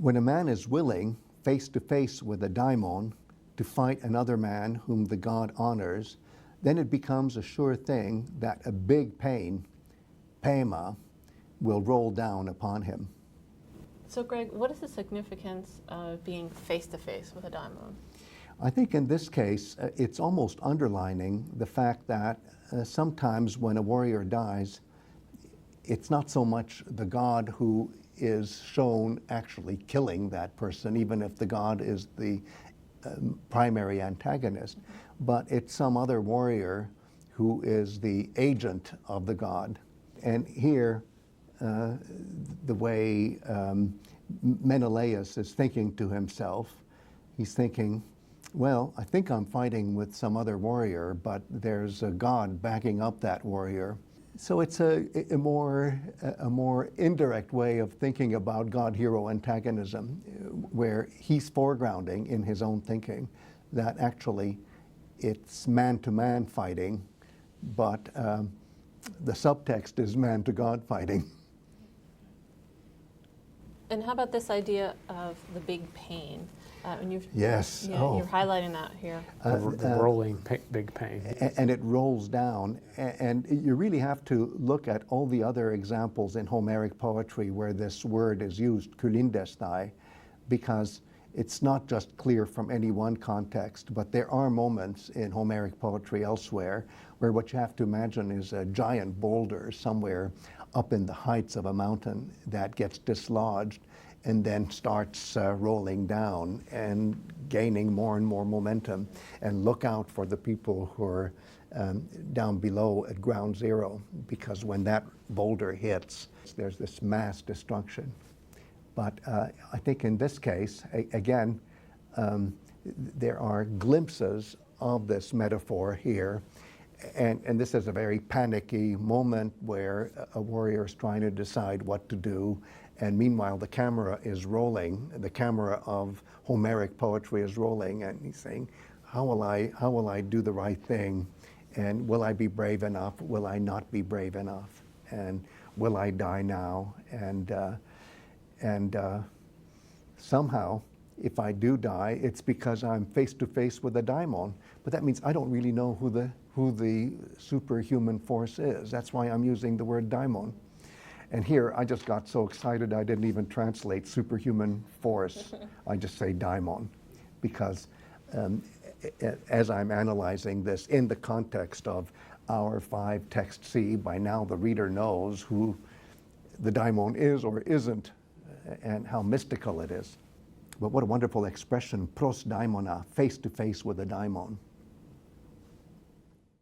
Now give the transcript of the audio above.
When a man is willing, face to face with a daimon, to fight another man whom the god honors, then it becomes a sure thing that a big pain, Pēma, will roll down upon him. So Greg, what is the significance of being face to face with a daimon? I think in this case, it's almost underlining the fact that sometimes when a warrior dies, it's not so much the god who is shown actually killing that person, even if the god is the primary antagonist, but it's some other warrior who is the agent of the god. And here, the way Menelaos is thinking to himself, he's thinking, well, I think I'm fighting with some other warrior, but there's a god backing up that warrior. So it's a more indirect way of thinking about God-hero antagonism, where he's foregrounding in his own thinking that actually it's man-to-man fighting, but the subtext is man-to-God fighting. And how about this idea of the big pain? And yes. You're highlighting that here. The rolling big pain. And it rolls down. And you really have to look at all the other examples in Homeric poetry where this word is used, kulindesthai, because it's not just clear from any one context, but there are moments in Homeric poetry elsewhere where what you have to imagine is a giant boulder somewhere up in the heights of a mountain that gets dislodged and then starts rolling down and gaining more and more momentum. And look out for the people who are down below at ground zero, because when that boulder hits, there's this mass destruction. But I think in this case, again, there are glimpses of this metaphor here. And this is a very panicky moment where a warrior is trying to decide what to do. And meanwhile, the camera is rolling. The camera of Homeric poetry is rolling. And he's saying, how will I do the right thing? And will I be brave enough? Will I not be brave enough? And will I die now? And somehow, if I do die, it's because I'm face to face with a daimon. But that means I don't really know who the superhuman force is. That's why I'm using the word daimon. And here, I just got so excited I didn't even translate superhuman force. I just say daimon, because as I'm analyzing this in the context of our 5 text C, by now the reader knows who the daimon is or isn't, and how mystical it is. But what a wonderful expression, pros daimona, face to face with a daimon.